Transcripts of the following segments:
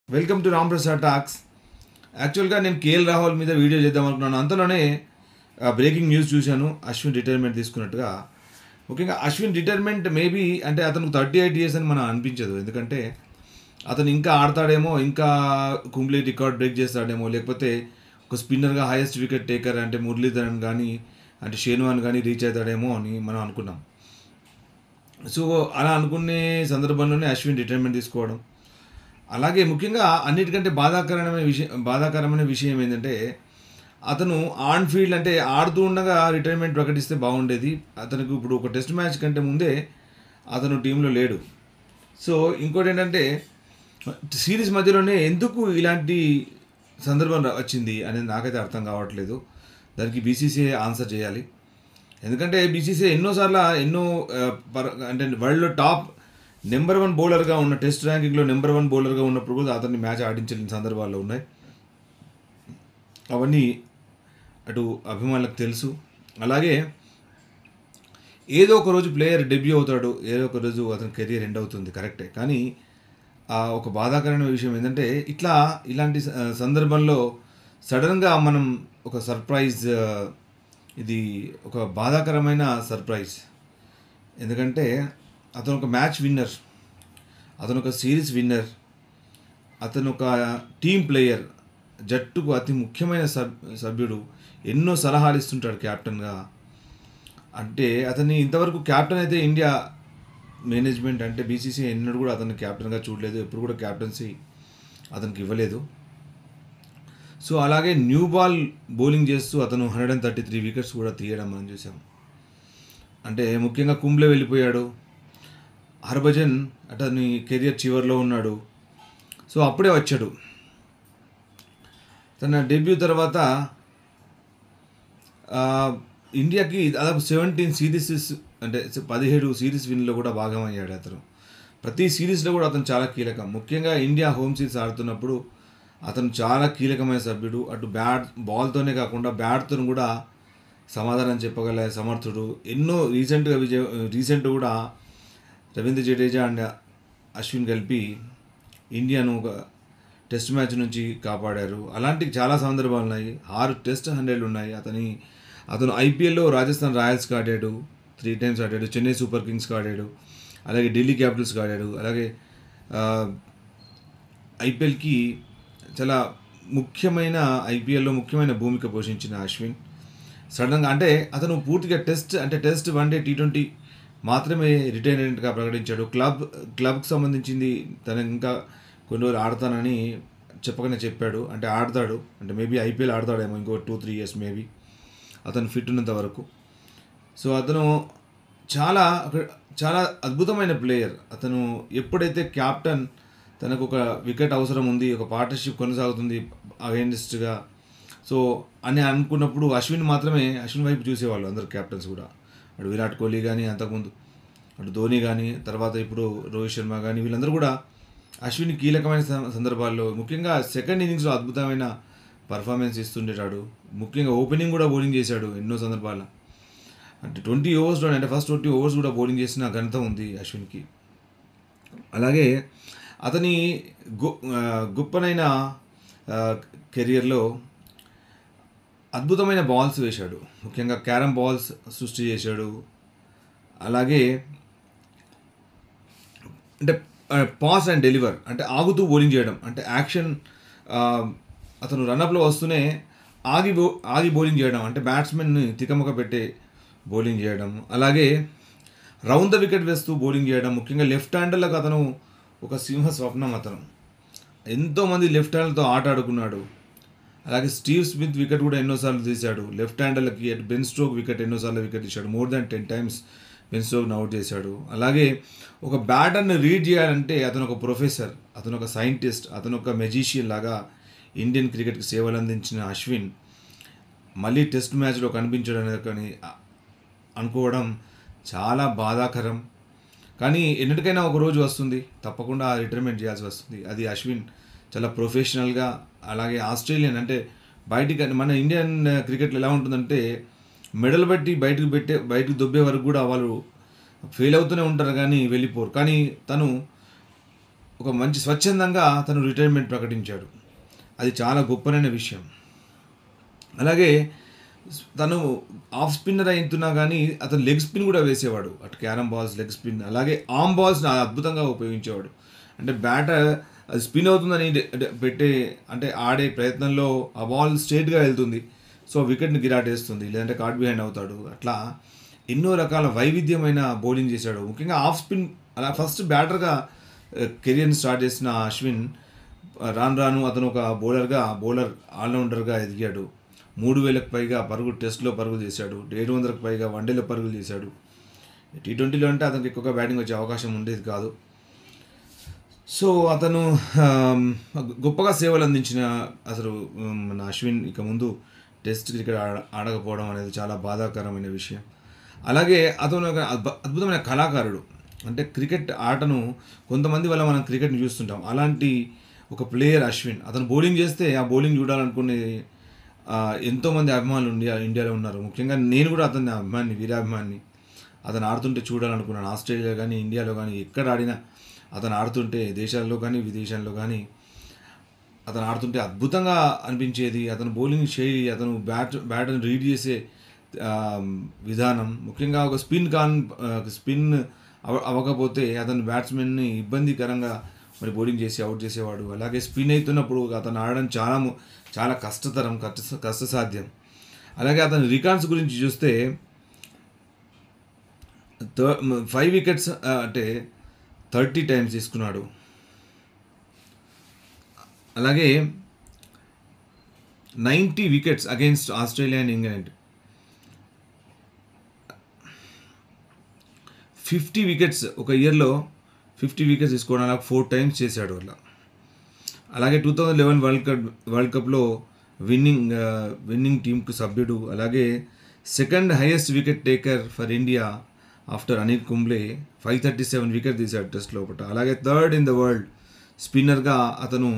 Welcome to Ram Prasad talks. యాక్చువల్గా నేను KL Rahul మీద వీడియో చేద్దాం అనుకున్నాను. అంతలోనే బ్రేకింగ్ న్యూస్ చూశాను, అశ్విన్ రిటైర్మెంట్ తీసుకున్నట్టుగా. ముఖ్యంగా అశ్విన్ రిటైర్మెంట్ మేబీ అంటే అతనికి 38 years అని మనం అనిపించదు. ఎందుకంటే అతను ఇంకా ఆడతాడేమో, ఇంకా కంప్లీట్ రికార్డ్ బ్రేక్ చేస్తాడేమో, లేకపోతే ఒక స్పిన్నర్గా హైయెస్ట్ వికెట్ టేకర్ అంటే మురళీధరన్ కానీ అంటే షేన్వాన్ కానీ రీచ్ అవుతాడేమో అని మనం అనుకున్నాం. సో అలా అనుకునే సందర్భంలోనే అశ్విన్ రిటైర్మెంట్ తీసుకోవడం, అలాగే ముఖ్యంగా అన్నిటికంటే బాధాకరమైన విషయం ఏంటంటే అతను ఆన్ ఫీల్డ్ అంటే ఆడుతూ ఉండగా రిటైర్మెంట్ ప్రకటిస్తే బాగుండేది. అతనికి ఇప్పుడు ఒక టెస్ట్ మ్యాచ్ కంటే ముందే అతను టీంలో లేడు. సో ఇంకోటి ఏంటంటే సిరీస్ మధ్యలోనే ఎందుకు ఇలాంటి సందర్భం వచ్చింది అనేది నాకైతే అర్థం కావట్లేదు. దానికి బీసీసీఐ ఆన్సర్ చేయాలి. ఎందుకంటే బీసీసీఐ ఎన్నో అంటే వరల్డ్లో టాప్ నెంబర్ 1 బౌలర్గా ఉన్న, టెస్ట్ ర్యాంకింగ్లో నెంబర్ 1 బౌలర్గా ఉన్నప్పుడు కూడా అతన్ని మ్యాచ్ ఆడించలేని సందర్భాల్లో ఉన్నాయి. అవన్నీ అటు అభిమానులకు తెలుసు. అలాగే ఏదో ఒక రోజు ప్లేయర్ డెబ్యూ అవుతాడు, ఏదో ఒక రోజు అతని కెరీర్ ఎండ్ అవుతుంది, కరెక్టే. కానీ ఒక బాధాకరమైన విషయం ఏంటంటే ఇలాంటి సందర్భంలో సడన్గా మనం ఒక సర్ప్రైజ్, ఇది ఒక బాధాకరమైన సర్ప్రైజ్. ఎందుకంటే అతను ఒక మ్యాచ్ విన్నర్, అతను ఒక సిరీస్ విన్నర్, అతను ఒక టీమ్ ప్లేయర్, జట్టుకు అతి ముఖ్యమైన సభ్యుడు, ఎన్నో సలహాలు ఇస్తుంటాడు క్యాప్టెన్గా. అంటే అతన్ని ఇంతవరకు క్యాప్టెన్ అయితే ఇండియా మేనేజ్మెంట్ అంటే బీసీసీ ఎన్నడూ కూడా అతన్ని క్యాప్టెన్గా చూడలేదు, ఎప్పుడు కూడా క్యాప్టెన్సీ అతనికి ఇవ్వలేదు. సో అలాగే న్యూ బాల్ బౌలింగ్ చేస్తూ అతను 133 వికెట్స్ కూడా తీయడం మనం చూసాం. అంటే ముఖ్యంగా కుంబ్లే వెళ్ళిపోయాడు, హర్భజన్ అతని కెరియర్ చివరిలో ఉన్నాడు. సో అప్పుడే వచ్చాడు. తన డెబ్యూ తర్వాత ఇండియాకి దాదాపు 17 సిరీసెస్ అంటే 17 సిరీస్ విన్లో కూడా భాగమయ్యాడు అతను. ప్రతి సిరీస్లో కూడా అతను చాలా కీలకం. ముఖ్యంగా ఇండియా హోమ్ సిరీస్ ఆడుతున్నప్పుడు అతను చాలా కీలకమైన సభ్యుడు. అటు బాల్తోనే కాకుండా బ్యాట్తో కూడా సమాధానం చెప్పగల సమర్థుడు. ఎన్నో రీసెంట్ కూడా రవీంద్ర జడేజా అండ్ అశ్విన్ కలిపి ఇండియాను ఒక టెస్ట్ మ్యాచ్ నుంచి కాపాడారు. అలాంటి చాలా సందర్భాలు ఉన్నాయి. 6 టెస్ట్ 100లు ఉన్నాయి. అతను ఐపీఎల్లో రాజస్థాన్ రాయల్స్కి ఆడాడు, 3 times ఆడాడు, చెన్నై సూపర్ కింగ్స్కి ఆడాడు, అలాగే ఢిల్లీ క్యాపిటల్స్కి ఆడాడు. అలాగే ఐపీఎల్కి చాలా ఐపీఎల్లో ముఖ్యమైన భూమిక పోషించిన అశ్విన్ సడన్గా అంటే అతను పూర్తిగా టెస్ట్ వన్డే T20 మాత్రమే రిటైర్మెంట్గా ప్రకటించాడు. క్లబ్కి సంబంధించింది తను ఇంకా కొన్ని రోజులు ఆడతానని చెప్పగానే చెప్పాడు. అంటే ఆడతాడు, అంటే మేబీ ఐపీఎల్ ఆడతాడేమో ఇంకో 2-3 years మేబీ, అతను ఫిట్ ఉన్నంత వరకు. సో అతను చాలా చాలా అద్భుతమైన ప్లేయర్. అతను ఎప్పుడైతే క్యాప్టెన్ తనకు ఒక వికెట్ అవసరం ఉంది, ఒక పార్ట్నర్షిప్ కొనసాగుతుంది అగైన్స్ట్గా సో అని అనుకున్నప్పుడు అశ్విన్ వైపు చూసేవాళ్ళు అందరు క్యాప్టెన్స్ కూడా. అటు విరాట్ కోహ్లీ కానీ, అంతకుముందు అటు ధోని కానీ, తర్వాత ఇప్పుడు రోహిత్ శర్మ కానీ, వీళ్ళందరూ కూడా అశ్విన్ కీలకమైన సందర్భాల్లో, ముఖ్యంగా సెకండ్ ఇన్నింగ్స్లో అద్భుతమైన పర్ఫార్మెన్స్ ఇస్తుండేటాడు. ముఖ్యంగా ఓపెనింగ్ కూడా బౌలింగ్ చేశాడు ఎన్నో సందర్భాల్లో. అంటే 20 ఓవర్స్లో అంటే ఫస్ట్ 20 ఓవర్స్ కూడా బౌలింగ్ చేసిన ఘనత ఉంది అశ్విన్కి. అలాగే అతని గొప్పనైన కెరియర్లో అద్భుతమైన బాల్స్ వేశాడు. ముఖ్యంగా క్యారమ్ బాల్స్ సృష్టి చేశాడు. అలాగే అంటే పాస్ అండ్ డెలివర్ అంటే ఆగుతూ బౌలింగ్ చేయడం, అంటే యాక్షన్ అతను రన్అప్లో వస్తూనే ఆగి బౌలింగ్ చేయడం, అంటే బ్యాట్స్మెన్ని తికమక పెట్టే బౌలింగ్ చేయడం. అలాగే రౌండ్ ద వికెట్ వేస్తూ బౌలింగ్ చేయడం. ముఖ్యంగా లెఫ్ట్ హ్యాండర్లకు అతను ఒక సింహ స్వప్నం. అతను ఎంతోమంది లెఫ్ట్ హ్యాండర్తో ఆట ఆడుకున్నాడు. అలాగే స్టీవ్ స్మిత్ వికెట్ కూడా ఎన్నోసార్లు తీశాడు. లెఫ్ట్ హ్యాండర్లకి బెన్ స్టోక్ ఎన్నోసార్లు వికెట్ తీశాడు. మోర్ దాన్ 10 times బెన్ స్టోక్ని అవుట్ చేశాడు. అలాగే ఒక బ్యాటర్ని రీడ్ చేయాలంటే అతను ఒక ప్రొఫెసర్, అతను ఒక సైంటిస్ట్, అతను ఒక మెజీషియన్ లాగా ఇండియన్ క్రికెట్కి సేవలు అందించిన అశ్విన్ మళ్ళీ టెస్ట్ మ్యాచ్లో కనిపించడం అనేది అనుకోవడం చాలా బాధాకరం. కానీ ఎన్నిటికైనా ఒక రోజు వస్తుంది, తప్పకుండా రిటైర్మెంట్ చేయాల్సి వస్తుంది. అది అశ్విన్ చాలా ప్రొఫెషనల్గా, అలాగే ఆస్ట్రేలియన్ అంటే మన ఇండియన్ క్రికెట్లో ఎలా ఉంటుందంటే మెడల్ బట్టి బయటకు దొబ్బే వరకు కూడా వాళ్ళు ఫెయిల్ అవుతూనే ఉంటారు కానీ వెళ్ళిపోరు. కానీ తను ఒక మంచి స్వచ్ఛందంగా తను రిటైర్మెంట్ ప్రకటించాడు. అది చాలా గొప్పనైన విషయం. అలాగే తను ఆఫ్ స్పిన్నర్ అయితున్నా కానీ అతను లెగ్ స్పిన్ కూడా వేసేవాడు. అటు క్యారమ్ బాల్స్, లెగ్ స్పిన్, అలాగే ఆర్మ్ బాల్స్ని అద్భుతంగా ఉపయోగించేవాడు. అంటే బ్యాటర్ అది స్పిన్ అవుతుందని పెట్టే అంటే ఆడే ప్రయత్నంలో ఆ బాల్ స్ట్రేట్గా వెళ్తుంది, సో వికెట్ని గిరాటేస్తుంది, లేదంటే కార్డ్ బిహైండ్ అవుతాడు. అట్లా ఎన్నో రకాల వైవిధ్యమైన బౌలింగ్ చేశాడు. ముఖ్యంగా ఆఫ్ స్పిన్ అలా ఫస్ట్ బ్యాటర్గా కెరియర్ని స్టార్ట్ చేసిన అశ్విన్ రాను రాను అతను ఒక బౌలర్ ఆల్రౌండర్గా ఎదిగాడు. 3000కు పైగా టెస్ట్లో పరుగులు చేశాడు. 700కు పైగా వన్డేలో పరుగులు చేశాడు. T20లో అంటే అతనికి ఎక్కువగా బ్యాటింగ్ వచ్చే అవకాశం ఉండేది కాదు. సో అతను గొప్పగా సేవలు అందించిన అసలు మన అశ్విన్ ఇక ముందు టెస్ట్ క్రికెట్ ఆడకపోవడం అనేది చాలా బాధాకరమైన విషయం. అలాగే అతను ఒక అద్భుతమైన కళాకారుడు. అంటే క్రికెట్ ఆటను కొంతమంది వల్ల మనం క్రికెట్ని చూస్తుంటాం. అలాంటి ఒక ప్లేయర్ అశ్విన్. అతను బౌలింగ్ చేస్తే ఆ బౌలింగ్ చూడాలనుకునే ఎంతోమంది అభిమానులు ఇండియాలో ఉన్నారు. ముఖ్యంగా నేను కూడా అతని వీరాభిమాని. అతను ఆడుతుంటే చూడాలనుకున్నాను. ఆస్ట్రేలియా కానీ ఇండియాలో కానీ ఎక్కడ ఆడినా అతను ఆడుతుంటే దేశాల్లో కానీ విదేశాల్లో కానీ అతను ఆడుతుంటే అద్భుతంగా అనిపించేది. అతను బౌలింగ్ శైలి, అతను బ్యాట్ని రీడ్ చేసే విధానం, ముఖ్యంగా ఒక స్పిన్ అవ్వకపోతే అతను బ్యాట్స్మెన్ని ఇబ్బందికరంగా మరి బౌలింగ్ చేసి అవుట్ చేసేవాడు. అలాగే స్పిన్ అవుతున్నప్పుడు అతను ఆడడం చాలా కష్టసాధ్యం. అలాగే అతని రికార్డ్స్ గురించి చూస్తే 5 వికెట్స్ అంటే 30 టైమ్స్ తీసుకున్నాడు. అలాగే 90 wickets against Australia and England, 50 wickets ఒక ఇయర్లో 50 వికెట్స్ తీసుకోవడం అలా 4 టైమ్స్ చేశాడు అలా. అలాగే 2011 వరల్డ్ కప్లో విన్నింగ్ టీంకు సభ్యుడు. అలాగే second highest wicket taker for India after Anil Kumble, 537 wicket తీశాడు టెస్ట్ లోపల. అలాగే థర్డ్ ఇన్ ద వరల్డ్ స్పిన్నర్గా అతను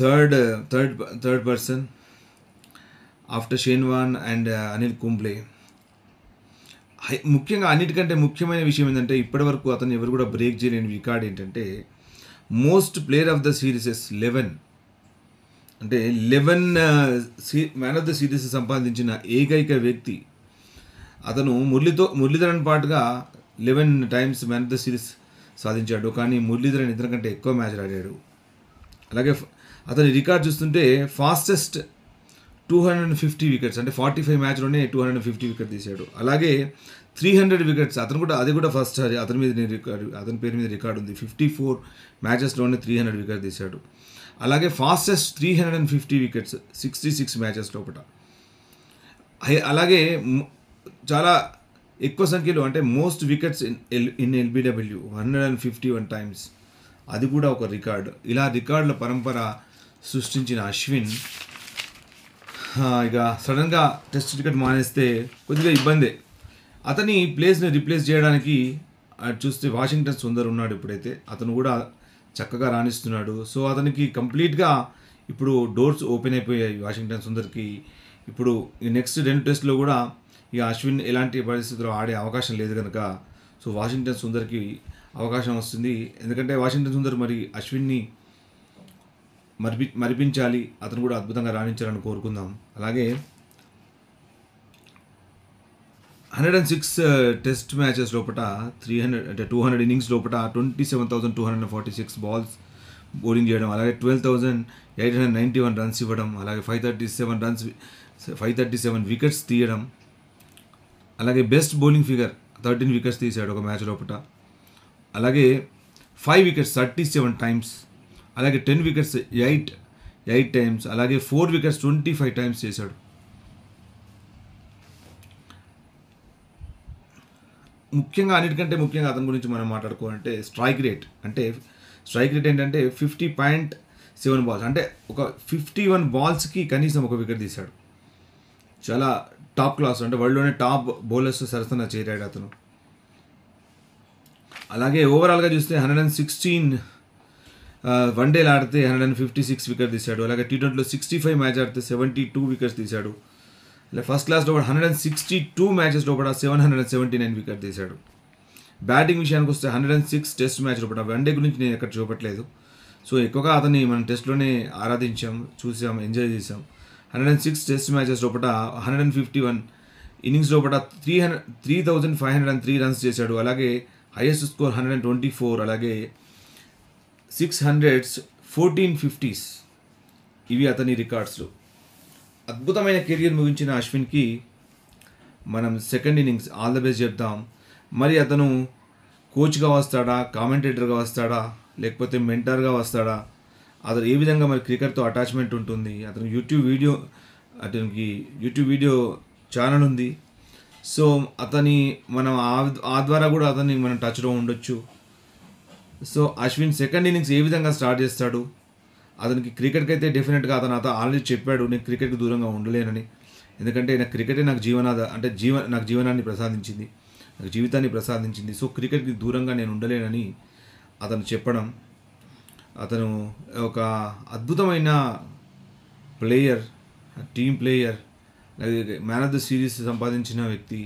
third person after Shane Warne and Anil Kumble. ముఖ్యంగా అన్నిటికంటే ముఖ్యమైన విషయం ఏంటంటే ఇప్పటివరకు అతను ఎవరు కూడా బ్రేక్ చేయలేని రికార్డ్ ఏంటంటే most player of the series 11 అంటే 11 మ్యాన్ ఆఫ్ ద సిరీస్ సంపాదించిన ఏకైక వ్యక్తి అతను. మురళీధరన్ పాటుగా 11 times man of the series సాధించాడు. కానీ మురళీధరన్ ఇతని కంటే ఎక్కువ మ్యాచ్లు ఆడాడు. అలాగే అతని రికార్డ్ చూస్తుంటే ఫాస్టెస్ట్ 250 వికెట్స్ అంటే 45 మ్యాచ్లోనే 250 వికెట్ తీశాడు. అలాగే 300 వికెట్స్ అది కూడా ఫస్ట్ అతని పేరు మీద రికార్డు ఉంది. 54 మ్యాచెస్లోనే 300 వికెట్ తీశాడు. అలాగే ఫాస్టెస్ట్ 350 వికెట్స్ 66 మ్యాచెస్ లోపల. అలాగే చాలా ఎక్కువ సంఖ్యలో అంటే most wickets in LBW 151 times, అది కూడా ఒక రికార్డు. ఇలా రికార్డుల పరంపర సృష్టించిన అశ్విన్ ఇక సడన్గా టెస్ట్ క్రికెట్ మానేస్తే కొద్దిగా ఇబ్బందే. అతని ప్లేస్ని రిప్లేస్ చేయడానికి చూస్తే వాషింగ్టన్ సుందర్ ఉన్నాడు. ఇప్పుడైతే అతను కూడా చక్కగా రాణిస్తున్నాడు. సో అతనికి కంప్లీట్గా ఇప్పుడు డోర్స్ ఓపెన్ అయిపోయాయి వాషింగ్టన్ సుందర్కి. ఇప్పుడు ఈ నెక్స్ట్ 2 టెస్ట్లో కూడా ఇక అశ్విన్ ఎలాంటి పరిస్థితుల్లో ఆడే అవకాశం లేదు కనుక సో వాషింగ్టన్ సుందర్కి అవకాశం వస్తుంది. ఎందుకంటే వాషింగ్టన్ సుందర్ మరి అశ్విన్ని మరిపించాలి, అతను కూడా అద్భుతంగా రాణించాలని కోరుకుందాం. అలాగే 106 టెస్ట్ మ్యాచెస్ లోపల 200 ఇన్నింగ్స్ లోపల 27,246 బాల్స్ బౌలింగ్ చేయడం, అలాగే 12,891 రన్స్ ఇవ్వడం, అలాగే 537 వికెట్స్ తీయడం. అలాగే బెస్ట్ బౌలింగ్ ఫిగర్ 13 వికెట్స్ తీశాడు ఒక మ్యాచ్ లోపల. అలాగే 5 వికెట్స్ 37 టైమ్స్, అలాగే 10 వికెట్స్ 8 టైమ్స్, అలాగే 4 వికెట్స్ 25 టైమ్స్ చేశాడు. అన్నిటికంటే ముఖ్యంగా అతని గురించి మనం మాట్లాడుకోవాలంటే స్ట్రైక్ రేట్ ఏంటంటే 50.7 బాల్స్ అంటే ఒక 51 బాల్స్కి కనీసం ఒక వికెట్ తీశాడు. చాలా టాప్ క్లాస్, అంటే వరల్డ్లోనే టాప్ బౌలర్స్ సరసన చేరాడు అతను. అలాగే ఓవరాల్గా చూస్తే 116 వన్డేలు ఆడితే 156 వికెట్ తీశాడు. అలాగే T20లో 65 మ్యాచ్ ఆడితే 72 వికెట్స్ తీశాడు. అలాగే ఫస్ట్ క్లాస్లో 162 మ్యాచెస్లో కూడా 779 వికెట్ తీశాడు. బ్యాటింగ్ విషయానికి వస్తే 106 టెస్ట్ మ్యాచ్ లోపల, వన్డే గురించి నేను ఎక్కడ చూపట్లేదు. సో ఎక్కువగా అతన్ని మనం టెస్ట్లోనే ఆరాధించాం, చూసాం, ఎంజాయ్ చేసాం. 106 టెస్ట్ మ్యాచెస్ లోపల 151 ఇన్నింగ్స్ లోపల 3503 రన్స్ చేశాడు. అలాగే హైయెస్ట్ స్కోర్ 124, అలాగే 600s, 14 50s. ఇవి అతని రికార్డ్స్లు. అద్భుతమైన కెరియర్ ముగించిన అశ్విన్కి మనం second innings all the best చెప్తాం. మరి అతను కోచ్గా వస్తాడా, కామెంటేటర్గా వస్తాడా, లేకపోతే మెంటర్గా వస్తాడా, అతను ఏ విధంగా మరి క్రికెట్తో అటాచ్మెంట్ ఉంటుంది. అతనికి యూట్యూబ్ వీడియో ఛానల్ ఉంది. సో మనం ఆ ద్వారా కూడా అతన్ని మనం టచ్లో ఉండొచ్చు. సో అశ్విన్ సెకండ్ ఇన్నింగ్స్ ఏ విధంగా స్టార్ట్ చేస్తాడు, అతనికి క్రికెట్కి అయితే డెఫినెట్గా అతను ఆల్రెడీ చెప్పాడు, నేను క్రికెట్కి దూరంగా ఉండలేనని. ఎందుకంటే నాకు క్రికెటే నాకు నాకు జీవనాన్ని ప్రసాదించింది, నాకు జీవితాన్ని ప్రసాదించింది. సో క్రికెట్కి దూరంగా నేను ఉండలేనని అతను చెప్పడం, అతను ఒక అద్భుతమైన player, team player, man of the series సంపాదించిన వ్యక్తి.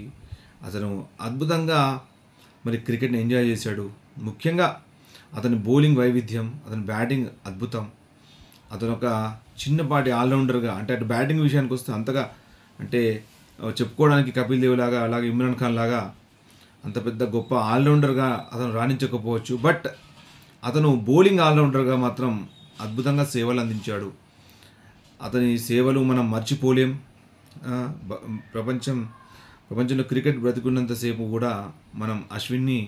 అతను అద్భుతంగా మరి క్రికెట్ని ఎంజాయ్ చేశాడు. ముఖ్యంగా అతని బౌలింగ్ వైవిధ్యం, అతని బ్యాటింగ్ అద్భుతం. అతను ఒక చిన్నపాటి ఆల్రౌండర్గా, అంటే అటు బ్యాటింగ్ విషయానికి వస్తే అంతగా అంటే చెప్పుకోవడానికి కపిల్ దేవ్ లాగా, అలాగే ఇమ్రాన్ ఖాన్ లాగా అంత పెద్ద గొప్ప ఆల్రౌండర్గా అతను రాణించకపోవచ్చు. బట్ అతను బౌలింగ్ ఆల్రౌండర్గా మాత్రం అద్భుతంగా సేవలు అందించాడు. అతని సేవలు మనం మర్చిపోలేం. ప్రపంచంలో క్రికెట్ బ్రతికున్నంతసేపు కూడా మనం అశ్విన్ని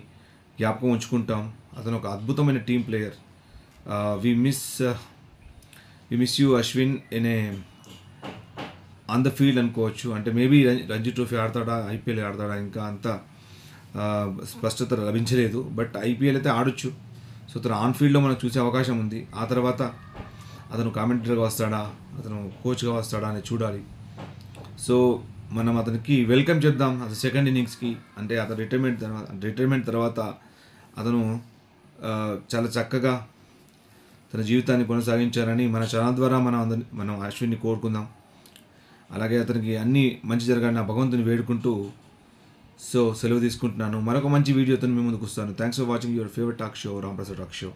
జ్ఞాపకం ఉంచుకుంటాం. అతను ఒక అద్భుతమైన team player. We miss you Ashwin on the field అనుకోవచ్చు. అంటే మేబీ రంజీ ట్రోఫీ ఆడతాడా, ఐపీఎల్ ఆడతాడా, ఇంకా అంత స్పష్టత లభించలేదు. బట్ ఐపీఎల్ అయితే ఆడొచ్చు. సో అతను ఆన్ ఫీల్డ్లో మనకు చూసే అవకాశం ఉంది. ఆ తర్వాత అతను కామెంటేటర్గా వస్తాడా, అతను కోచ్గా వస్తాడా అని చూడాలి. సో మనం అతనికి వెల్కమ్ చేద్దాం అతను సెకండ్ ఇన్నింగ్స్కి. అంటే అతను రిటైర్మెంట్ తర్వాత అతను చాలా చక్కగా తన జీవితాన్ని కొనసాగించాలని మన ఛానల్ ద్వారా మనం అశ్విన్ని కోరుకుందాం. అలాగే అతనికి అన్నీ మంచి జరగాలని ఆ భగవంతుని వేడుకుంటూ సో సెలవు తీసుకుంటున్నాను. మరొక మంచి వీడియోతో మీ ముందుకు వస్తాను. Thanks for watching your favourite talk show, Ramprasad talk show.